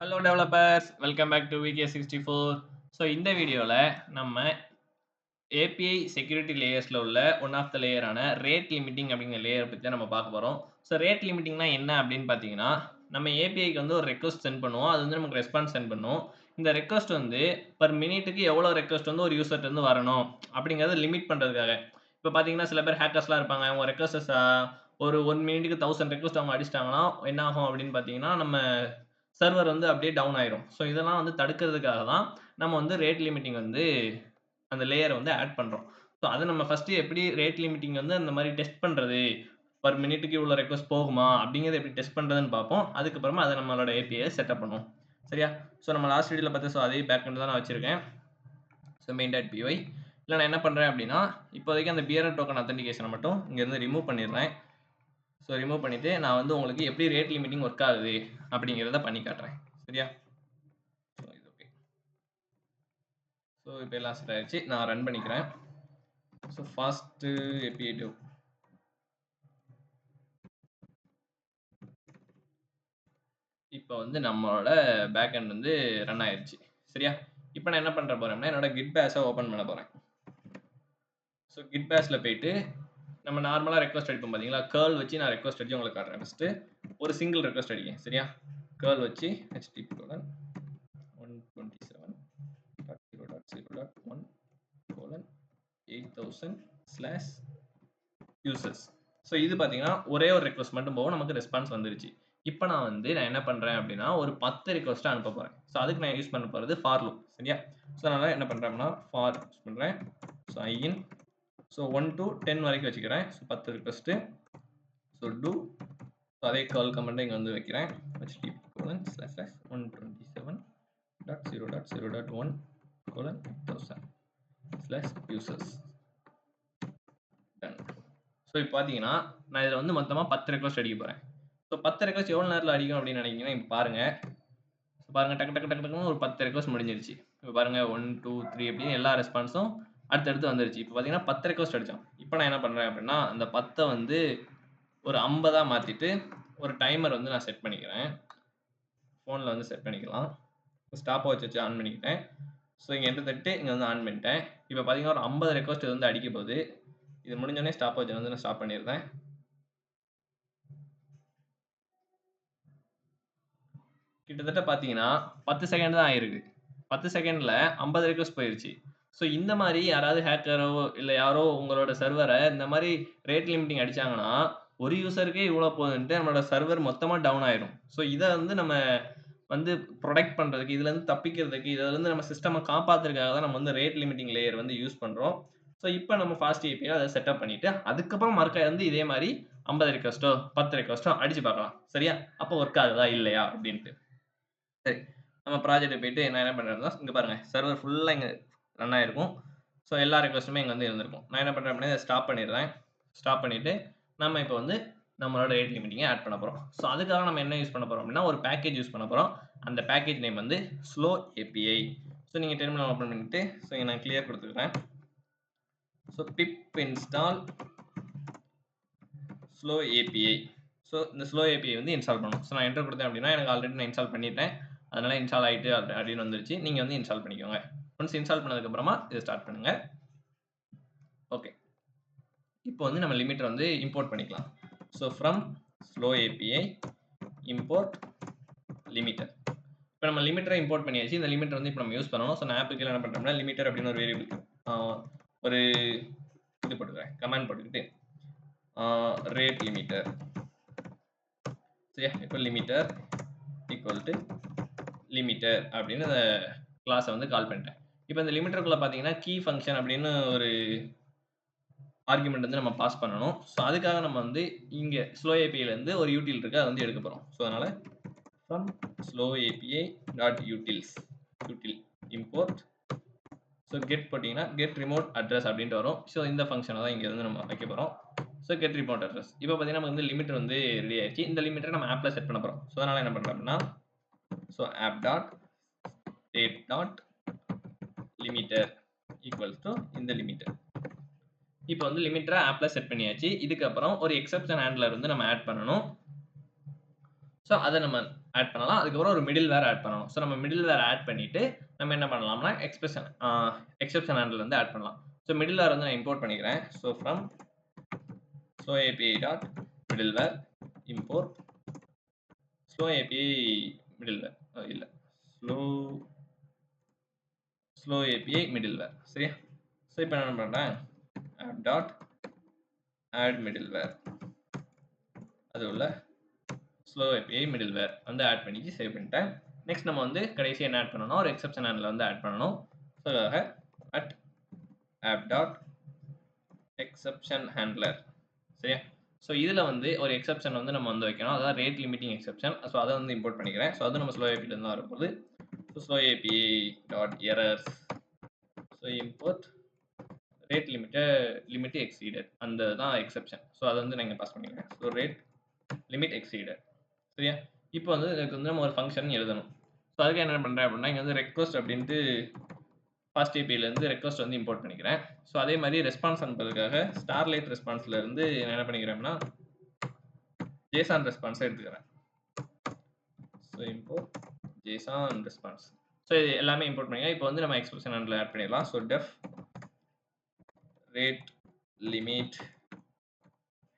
Hello developers welcome back to VK64. So இந்த வீடியோவில் நம்ம ஏபிஐ செக்யூரிட்டி லேயர்ஸில் உள்ள ஒன் ஆஃப் த லேயரான ரேட் லிமிட்டிங் அப்படிங்கிற லேயரை பற்றி தான் நம்ம பார்க்க போகிறோம். ஸோ ரேட் லிமிட்டிங்னா என்ன அப்படின்னு பார்த்தீங்கன்னா, நம்ம ஏபிஐக்கு வந்து ஒரு ரெக்வஸ்ட் சென்ட் பண்ணுவோம். அது வந்து நமக்கு ரெஸ்பான்ஸ் சென்ட் பண்ணும். இந்த ரெக்வஸ்ட் வந்து பர் மினிட்டுக்கு எவ்வளோ ரெக்வஸ்ட் வந்து ஒரு யூசர்ட்டேருந்து வரணும் அப்படிங்கிறத லிமிட் பண்ணுறதுக்காக. இப்போ பார்த்தீங்கன்னா சில பேர் ஹேக்கர்ஸ்லாம் இருப்பாங்க. அவங்க ரெக்வஸ்ட்டஸ் ஒரு 1 மினிட்டுக்கு 1000 ரெக்வஸ்ட் அவங்க அடிச்சிட்டாங்கன்னா என்ன ஆகும் அப்படின்னு பார்த்தீங்கன்னா, நம்ம சர்வர் வந்து அப்படியே டவுன் ஆயிரும். ஸோ இதெல்லாம் வந்து தடுக்கிறதுக்காக தான் நம்ம வந்து ரேட் லிமிட்டிங் வந்து அந்த லேயரை வந்து ஆட் பண்ணுறோம். ஸோ அதை நம்ம ஃபஸ்ட்டு எப்படி ரேட் லிமிட்டிங் வந்து அந்த மாதிரி டெஸ்ட் பண்ணுறது, பர் மினிட்டுக்கு இவ்வளோ ரெக்வஸ்ட் போகுமா அப்படிங்கிறத எப்படி டெஸ்ட் பண்ணுறதுன்னு பார்ப்போம். அதுக்கப்புறமா அதை நம்மளோட ஏபிஐ செட்டப் பண்ணுவோம். சரியா? ஸோ நம்ம லாஸ்ட் வீடியோவில் பார்த்து ஸோ அதே பேக் எண்ட் தான் நான் வச்சிருக்கேன். ஸோ main.py இல்லை நான் என்ன பண்ணுறேன் அப்படின்னா, இப்போதைக்கு அந்த பியரர் டோக்கன் அத்தன்டிகேஷனை மட்டும் இங்கேருந்து ரிமூவ் பண்ணிடுறேன். ஸோ ரிமூவ் பண்ணிவிட்டு நான் வந்து உங்களுக்கு எப்படி ரேட் லிமிட்டிங் ஒர்க் ஆகுது அப்படிங்கிறத பண்ணி காட்டுறேன். சரியா? ஸோ இது ஓகே. ஸோ இப்போ எல்லாம் செட் ஆயிடுச்சு. நான் ரன் பண்ணிக்கிறேன். ஸோ ஃபாஸ்ட்டு API டூ இப்போ வந்து நம்மளோட பேக் எண்ட் வந்து ரன் ஆயிடுச்சு. சரியா? இப்போ நான் என்ன பண்ணுற போகிறேன்னா, என்னோட கிட் பேஸை ஓப்பன் பண்ண போகிறேன். ஸோ கிட் பேஸில் போயிட்டு நம்ம நார்மலாக ரெக்வஸ்ட் அடிப்போம் பார்த்தீங்களா, கேர்ள் வச்சு நான் ரெக்வஸ்ட் அடிச்சு உங்களுக்கு காட்டுறேன். ஃபஸ்ட்டு ஒரு சிங்கிள் ரெக்வஸ்ட் அடிக்கேன். சரியா? கேர்ள் வச்சு http://127.0.1:8000/users. ஸோ இது பார்த்தீங்கன்னா ஒரே ஒரு ரெக்வஸ்ட் மட்டும் போகும். நமக்கு ரெஸ்பான்ஸ் வந்துருச்சு. இப்போ நான் என்ன பண்ணுறேன் அப்படின்னா, ஒரு 10 ரெக்வஸ்ட்டை அனுப்ப போகிறேன். ஸோ அதுக்கு நான் யூஸ் பண்ண போகிறது ஃபார் லூப். சரியா? ஸோ அதனால் என்ன பண்ணுறேன்னா, ஃபார் யூஸ் பண்ணுறேன். ஸோ ஐஇன் ஸோ 1 to 10 வரைக்கும் வச்சுக்கிறேன். So 10 request. So two so அதே கேர்ள் கமெண்ட்டை இங்கே வந்து வைக்கிறேன். http://127.0.1:8000/users. டன். ஸோ இப்போ பார்த்தீங்கன்னா, நான் இதில் வந்து மொத்தமாக 10 ரெக்வஸ்ட் அடிக்க போகிறேன். ஸோ 10 ரெக்வஸ்ட் எவ்வளோ நேரத்தில் அடிக்கும் அப்படின்னு நினைக்கிறீங்கன்னா, இப்போ பாருங்கள். பாருங்கள் டக்கு டக்கு டக்கு டக்குன்னு ஒரு 10 ரெக்வஸ்ட் முடிஞ்சிருச்சு. இப்போ பாருங்கள் 1, 2, 3 அப்படின்னு எல்லா ரெஸ்பான்ஸும் அடுத்தடுத்து வந்துருச்சு. இப்போ பார்த்தீங்கன்னா 10 ரெக்வஸ்ட் அடித்தோம். இப்போ நான் என்ன பண்ணுறேன் அப்படின்னா, அந்த 10 வந்து ஒரு 50ஆ மாற்றிட்டு ஒரு டைமர் வந்து நான் செட் பண்ணிக்கிறேன். ஃபோனில் வந்து செட் பண்ணிக்கலாம். ஸ்டாப் வாட்ச் வச்சு ஆன் பண்ணிக்கிட்டேன். ஸோ இங்கே என்டர் தட்டு இங்கே வந்து ஆன் பண்ணிட்டேன். இப்போ பார்த்தீங்கன்னா ஒரு 50 ரெக்வஸ்ட் வந்து அடிக்க போகுது. இது முடிஞ்சோடனே ஸ்டாப் வாட்ச் வந்து நான் ஸ்டாப் பண்ணிடுறேன். கிட்டத்தட்ட பார்த்தீங்கன்னா 10 செகண்ட் தான் ஆயிருக்கு. 10 செகண்டில் 50 ரெக்வஸ்ட் போயிருச்சு. ஸோ இந்த மாதிரி யாராவது ஹேக்கரோ இல்லை யாரோ உங்களோட சர்வரை இந்த மாதிரி ரேட் லிமிட்டிங் அடித்தாங்கன்னா, ஒரு யூசருக்கே இவ்வளோ போகுதுன்ட்டு நம்மளோட சர்வர் மொத்தமாக டவுன் ஆயிரும். ஸோ இதை வந்து நம்ம வந்து ப்ரொடெக்ட் பண்ணுறதுக்கு, இதுலேருந்து தப்பிக்கிறதுக்கு, இதிலேருந்து நம்ம சிஸ்டமை காப்பாற்றுறதுக்காக தான் நம்ம வந்து ரேட் லிமிட்டிங் லேயர் வந்து யூஸ் பண்ணுறோம். ஸோ இப்போ நம்ம ஃபாஸ்ட் ஏபிஐ அதை செட்டப் பண்ணிவிட்டு அதுக்கப்புறம் மறுக்க வந்து இதே மாதிரி 50 ரெக்வஸ்ட்டோ 10 ரெக்வஸ்ட்டோ அடித்து பார்க்கலாம். சரியா? அப்போ ஒர்க் ஆகுதா இல்லையா அப்படின்ட்டு. சரி. நம்ம ப்ராஜெக்ட் போயிட்டு நான் என்ன பண்ணுறேன்னா, இங்கே பாருங்கள் சர்வர் ஃபுல்லாக இங்கே ரன் ஆகிருக்கும். ஸோ எல்லா ரெக்வஸ்ட்டுமே இங்கே வந்து இருந்திருக்கும். நான் என்ன பண்ணுறேன் அப்படின்னா, இதை ஸ்டாப் பண்ணிடுறேன். ஸ்டாப் பண்ணிவிட்டு நம்ம இப்போ வந்து நம்மளோட ரேட் லிமிட்டிங்கை ஆட் பண்ண போகிறோம். ஸோ அதுக்காக நம்ம என்ன யூஸ் பண்ண போகிறோம் அப்படின்னா, ஒரு பேக்கேஜ் யூஸ் பண்ண போகிறோம். அந்த பேக்கேஜ் நேம் வந்து ஸ்லோ ஏபிஐ. ஸோ நீங்கள் டெர்மினல் ஓப்பன் பண்ணிவிட்டு ஸோ இங்கே நான் கிளியர் கொடுத்துக்கிறேன். So pip install slow API. So இந்த ஸ்லோ ஏபிஐ வந்து இன்ஸ்டால் பண்ணணும். ஸோ நான் என்டர் கொடுத்தேன் அப்படின்னா, எனக்கு ஆல்ரெடி நான் இன்ஸ்டால் பண்ணிட்டேன். அதனால் இன்ஸ்டால் ஆகிட்டு அப்படின்னு வந்துருச்சு. நீங்கள் வந்து இன்ஸ்டால் பண்ணிக்கோங்க. ஒன்ஸ் இன்ஸ்டால் பண்ணதுக்கப்புறமா இதை ஸ்டார்ட் பண்ணுங்கள். ஓகே. இப்போ வந்து நம்ம லிமிட்டர் வந்து இம்போர்ட் பண்ணிக்கலாம். So from slow API import limiter. இப்போ நம்ம லிமிட்டரை இம்போர்ட் பண்ணியாச்சு. இந்த லிமிட்டர் வந்து இப்போ நம்ம யூஸ் பண்ணணும். ஸோ நான் ஆப்புக்கு என்ன பண்ணுறோம்னா, லிமிட்டர் அப்படின்னு ஒரு வேரியபிள் ஒரு இது போட்டுக்கிறேன், கமெண்ட் போட்டுக்கிட்டு ரேட் லிமிட்டர். சரியா? இப்போ லிமிட்டர் ஈக்குவல் டு லிமிட்டர் அப்படின்னு அந்த கிளாஸை வந்து கால் பண்ணிட்டேன். இப்போ இந்த லிமிட்டருக்குள்ளே பார்த்தீங்கன்னா கீ ஃபங்க்ஷன் அப்படின்னு ஒரு ஆர்குமெண்ட் வந்து நம்ம பாஸ் பண்ணணும். ஸோ அதுக்காக நம்ம வந்து இங்கே ஸ்லோ ஏபிஐலேருந்து ஒரு யூட்டில் இருக்குது, அதை வந்து எடுக்க போகிறோம். ஸோ அதனால் from slow API dot utils யூட்டில் import. So get போட்டிங்கன்னா கெட் ரிமோட் அட்ரஸ் அப்படின்ட்டு வரும். ஸோ இந்த ஃபங்க்ஷனை தான் இங்கே வந்து நம்ம வைக்க போகிறோம். So get remote address. இப்போ பார்த்தீங்கன்னா நமக்கு வந்து லிமிட்டர் வந்து ரெடி ஆயிடுச்சு. இந்த லிமிட்டரை நம்ம ஆப்பில் செட் பண்ண போகிறோம். ஸோ அதனால் என்ன பண்ணுறோம் அப்படின்னா, so app dot state dot limiter equals to இந்த லிமிட்டர். இப்போ வந்து லிமிட்டரை ஆப்பில் செட் பண்ணியாச்சு. இதுக்கப்புறம் ஒரு எக்ஸப்ஷன் ஹேண்ட்லர் வந்து நம்ம ஆட் பண்ணணும். ஸோ அத நம்ம ஆட் பண்ணலாம். அதுக்கப்புறம் ஒரு மிடில்வேர் ஆட் பண்ணணும். ஸோ நம்ம மிடில்வேர் ஆட் பண்ணிட்டு, நம்ம என்ன பண்ணலாம்னா, எக்செப்ஷன் ஹேண்ட்லர் வந்து ஆட் பண்ணலாம். ஸோ மிடில்வேர் வந்து நான் இம்போர்ட் பண்ணிக்கிறேன். So from slow API dot middleware import slow API middleware இல்ல ஸ்லோ ஸ்லோ API மிடில்வேர் சரியா? ஸோ இப்போ என்ன பண்றேன் app டாட் ஆட் மிடில்வேர் அது உள்ள ஸ்லோ API மிடில்வேர் வந்து ஆட் பண்ணி சேவ் பண்ணிட்டேன். நெக்ஸ்ட் நம்ம வந்து கடைசி என்ன ஆட் பண்ணணும், ஒரு எக்ஸெப்ஷன் ஹேண்ட்லர் வந்து ஆட் பண்ணணும். ஸோ அதுக்காக at app dot exception handler சரியா? ஸோ இதில் வந்து ஒரு எக்ஸெப்ஷன் வந்து நம்ம வந்து வைக்கணும். அதாவது ரேட் லிமிட்டிங் எக்ஸெப்ஷன். ஸோ அதை வந்து இம்போர்ட் பண்ணிக்கிறேன். ஸோ அது நம்ம ஸ்லோ ஏபிலேருந்து தான் வரப்போகுது. So slow API dot errors so import rate limit exceeded அந்த தான் எக்ஸெப்ஷன். ஸோ அதை வந்து நான் இங்கே பாஸ் பண்ணிக்கிறேன். ஸோ ரேட் லிமிட் எக்ஸீடட் சரியா? இப்போ வந்து இதுக்கு வந்து நம்ம ஒரு ஃபங்க்ஷன் எழுதணும். ஸோ அதுக்கு என்ன பண்ணுறேன் அப்படின்னா இங்கே வந்து ரெக்வஸ்ட் அப்படின்ட்டு ஃபாஸ்ட் ஏபிஐலேருந்து ரெக்வஸ்ட் வந்து இம்போர்ட் பண்ணிக்கிறேன். ஸோ அதே மாதிரி ரெஸ்பான்ஸ் அனுப்புறதுக்காக ஸ்டார்லைட் ரெஸ்பான்ஸ்லேருந்து நான் என்ன பண்ணிக்கிறேன்னா ஜேசான் ரெஸ்பான்ஸை எடுத்துக்கிறேன். So import JSON response. So இது எல்லாமே இம்போர்ட் பண்ணிக்கலாம். இப்போ வந்து நம்ம எக்ஸ்பிரஷன் ஹேண்ட்லர் ஆட் பண்ணிடலாம். So def rate limit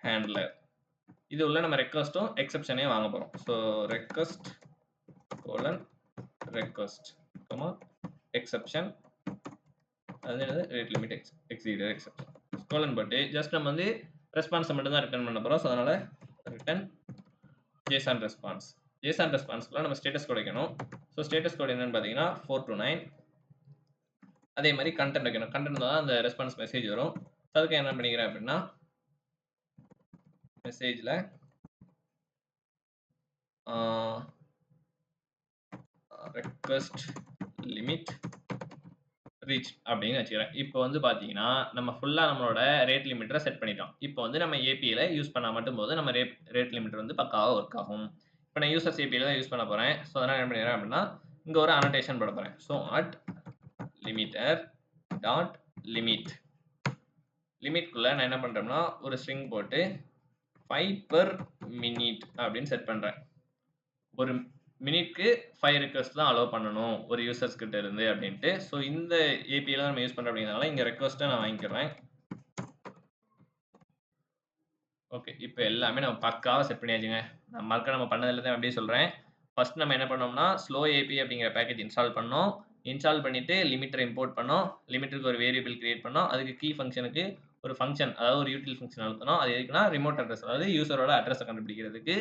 handler இது உள்ள நம்ம ரெக்வஸ்ட்டும் எக்ஸெப்ஷனே வாங்க போகிறோம். So request colon request exception அது என்னது rate limit exceeded exception colon போட்டு ஜஸ்ட் நம்ம வந்து ரெஸ்பான்ஸை மட்டும் தான் ரிட்டர்ன் பண்ண போகிறோம். ஸோ அதனால் ரிட்டர்ன் ஜேசான் ரெஸ்பான்ஸ். ஜேசான் ரெஸ்பான்ஸ்க்குள்ள நம்ம ஸ்டேட்டஸ் கோட் வைக்கணும். ஸோ ஸ்டேட்டஸ் கோட் என்னன்னு பார்த்தீங்கன்னா 4 to 9. அதே மாதிரி கண்டென்ட் வைக்கணும். கண்டென்ட் தான் அந்த ரெஸ்பான்ஸ் மெசேஜ் வரும். ஸோ அதுக்கு என்ன பண்ணிக்கிறேன் அப்படின்னா மெசேஜில் ரெக்வஸ்ட் லிமிட் ரீச் அப்படின்னு வச்சுக்கிறேன். இப்போ வந்து பார்த்தீங்கன்னா நம்ம ஃபுல்லாக நம்மளோட ரேட் லிமிட்டரை செட் பண்ணிட்டோம். இப்போ வந்து நம்ம ஏபியில் யூஸ் பண்ணால் மட்டும் போது நம்ம ரேட் லிமிட்டர் வந்து பக்காவாக ஒர்க் ஆகும். இப்போ நான் யூசர்ஸ் ஏபியில் தான் யூஸ் பண்ண போகிறேன். ஸோ அதனால் என்ன பண்ணிடுறேன் அப்படின்னா இங்கே ஒரு அனோட்டேஷன் போட போகிறேன். So at limiter dot limit லிமிட்குள்ளே நான் என்ன பண்ணுறேன்னா ஒரு ஸ்ட்ரிங் போட்டு 5/minute அப்படின்னு செட் பண்ணுறேன். ஒரு மினிட்க்கு 5 ரெக்வஸ்ட் தான் அலோவ் பண்ணணும் ஒரு யூசர்ஸ் கிட்ட இருந்து அப்படின்ட்டு. ஸோ இந்த ஏபிஐல நம்ம யூஸ் பண்ணுறோம் அப்படிங்கிறதுனால இங்கே ரெக்வஸ்ட்டை நான் வாங்கிக்கிறேன். ஓகே இப்போ எல்லாமே நம்ம பக்காவாக செட் பண்ணியாச்சுங்க. நம்ம பண்ணதில் தான் அப்படியே சொல்கிறேன். ஃபர்ஸ்ட் நம்ம என்ன பண்ணோம்னா ஸ்லோ ஏபி அப்படிங்கிற பேக்கேஜ் இன்ஸ்டால் பண்ணோம். இன்ஸ்டால் பண்ணிவிட்டு லிமிட்டரை இம்போர்ட் பண்ணோம். லிமிட்டருக்கு ஒரு வேரியபிள் கிரியேட் பண்ணோம். அதுக்கு கீ ஃபங்க்ஷனுக்கு ஒரு ஃபங்க்ஷன் அதாவது ஒரு யூட்டில் ஃபங்க்ஷன் அழுத்தணும். அது எதுக்குன்னா ரிமோட் அட்ரஸ் அதாவது யூசரோட அட்ரஸை கண்டுபிடிக்கிறதுக்கு.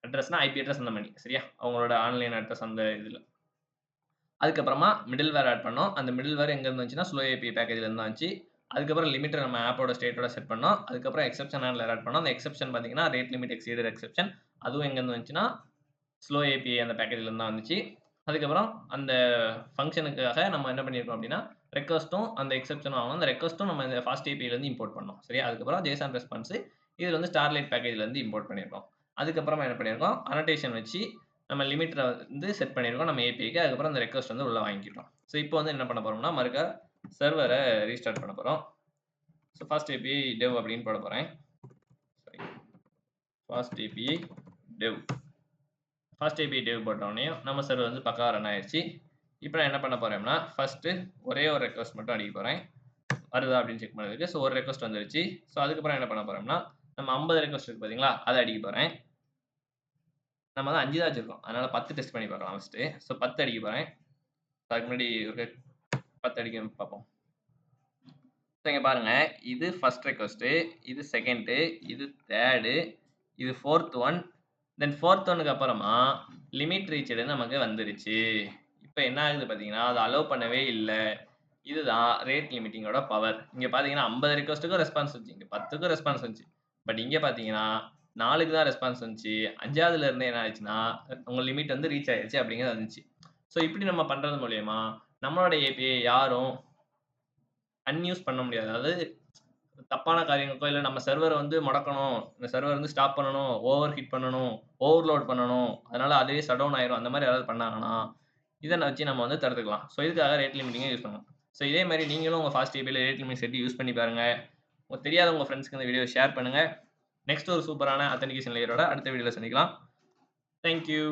அட்ரஸ்னா ஐபி அட்ரஸ் அந்த மாதிரி சரியா? அவங்களோட ஆன்லைன் அட்ரஸ் அந்த இதில். அதுக்கப்புறமா மிடில்வேர் ஆட் பண்ணோம். அந்த மிடில்வேர் எங்கேருந்து வந்துச்சுன்னா ஸ்லோ ஏபி பேக்கேஜ்லேருந்து வந்துச்சு. அதுக்கப்புறம் லிமிட்டை நம்ம ஆப்போட ஸ்டேட்டோட செட் பண்ணோம். அதுக்கப்புறம் எக்ஸெப்ஷன் ஹேண்ட்லர் ஆட் பண்ணோம். அந்த எக்ஸெப்ஷன் பார்த்தீங்கன்னா ரேட் லிமிட் எக்ஸீடட் எக்ஸெப்ஷன் அதுவும் எங்கேருந்து வந்துச்சுன்னா ஸ்லோ ஏபிஐ அந்த பேக்கேஜ்லேருந்து தான் வந்துச்சு. அதுக்கப்புறம் அந்த ஃபங்க்ஷனுக்காக நம்ம என்ன பண்ணியிருக்கோம் அப்படின்னா ரெக்வஸ்ட்டும் அந்த எக்ஸெப்ஷனும் ஆகணும். அந்த ரெக்வஸ்ட்டும் நம்ம இந்த ஃபாஸ்ட் ஏபிஐலேருந்து இம்போர்ட் பண்ணோம் சரியா? அதுக்கப்புறம் ஜேசான் ரெஸ்பான்ஸ் இதில் வந்து ஸ்டார்லைட் பேக்கேஜ்லேருந்து இம்போர்ட் பண்ணியிருக்கோம். அதுக்கப்புறமா என்ன பண்ணியிருக்கோம் அனோட்டேஷன் வச்சு நம்ம லிமிட்டரை வந்து செட் பண்ணியிருக்கோம் நம்ம ஏபிஐக்கு. அதுக்கப்புறம் அந்த ரெக்வஸ்ட் வந்து உள்ளே வாங்கிக்கிட்டோம். ஸோ இப்போ வந்து என்ன பண்ண போகிறோம்னா மறுக்க சர்வரை ரீஸ்டார்ட் பண்ண போகிறோம். ஸோ ஃபாஸ்ட் ஏபிஐ டெவ் அப்படின்னு போட போகிறேன். Sorry fast API dev fast API dev போட்டோடனே நம்ம சர்வர் வந்து பக்கா ரன் ஆயிடுச்சு. இப்போ நான் என்ன பண்ண போகிறேன்னா ஃபஸ்ட்டு ஒரே ஒரு ரெக்வஸ்ட் மட்டும் அடிக்க போகிறேன். வருதா அப்படின்னு செக் பண்ணதுக்கு. ஸோ ஒரு ரெக்வஸ்ட் வந்துருச்சு. ஸோ அதுக்கப்புறம் என்ன பண்ண போகிறோம்னா நம்ம 50 ரெக்வஸ்ட் இருக்குது பார்த்தீங்களா அதை அடிக்க போகிறேன். நம்ம வந்து 5 தான் வச்சிருக்கோம். அதனால 10 டெஸ்ட் பண்ணி பார்க்கலாம் ஃபர்ஸ்ட்டு. ஸோ 10 அடிக்க போகிறேன். அதுக்கு முன்னாடி ஒரு 10 அடிக்க பார்ப்போம். ஸோ இங்கே பாருங்க இது ஃபர்ஸ்ட் ரெக்வஸ்ட்டு, இது செகண்டு, இது தேர்டு, இது ஃபோர்த் ஒன். தென் ஃபோர்த் ஒன்னுக்கு அப்புறமா லிமிட் ரீச்சடு நமக்கு வந்துருச்சு. இப்போ என்ன ஆகுது பார்த்தீங்கன்னா அதை அலோவ் பண்ணவே இல்லை. இதுதான் ரேட் லிமிட்டிங்கோட பவர். இங்கே பார்த்தீங்கன்னா 50 ரெக்வஸ்ட்டுக்கும் ரெஸ்பான்ஸ் வந்துச்சு, இங்கே 10க்கும் ரெஸ்பான்ஸ் வந்துச்சு. பட் இங்கே பார்த்தீங்கன்னா 4க்கு தான் ரெஸ்பான்ஸ் வந்துச்சு. 5வதுல இருந்து என்ன ஆயிடுச்சுன்னா உங்கள் லிமிட் வந்து ரீச் ஆயிடுச்சு அப்படிங்கிறது வந்துச்சு. ஸோ இப்படி நம்ம பண்ணுறது மூலயமா நம்மளோட ஏபிஐ யாரும் அன்யூஸ் பண்ண முடியாது. அதாவது தப்பான காரியங்களுக்கோ இல்லை நம்ம சர்வரை வந்து முடக்கணும், இந்த சர்வர் வந்து ஸ்டாப் பண்ணணும், ஓவர் ஹீட் பண்ணணும், ஓவர்லோட் பண்ணணும், அதனால அதுவே ஷட் டவுன் ஆயிரும் அந்த மாதிரி யாராவது பண்ணாங்கன்னா இதை வச்சு நம்ம வந்து தடுத்துக்கலாம். ஸோ இதுக்காக ரேட் லிமிட்டிங்கை யூஸ் பண்ணணும். ஸோ இதே மாதிரி நீங்களும் உங்கள் ஃபாஸ்ட் ஏபிஐல ரேட் லிமிட் செட் யூஸ் பண்ணி பாருங்க. உங்களுக்கு தெரியாத உங்கள் ஃப்ரெண்ட்ஸ்க்கு இந்த வீடியோ ஷேர் பண்ணுங்க. நெக்ஸ்ட் ஒரு சூப்பரான அத்தன்டிகேஷன் லேயரோட அடுத்த வீடியோவில் சந்திக்கலாம். Thank you.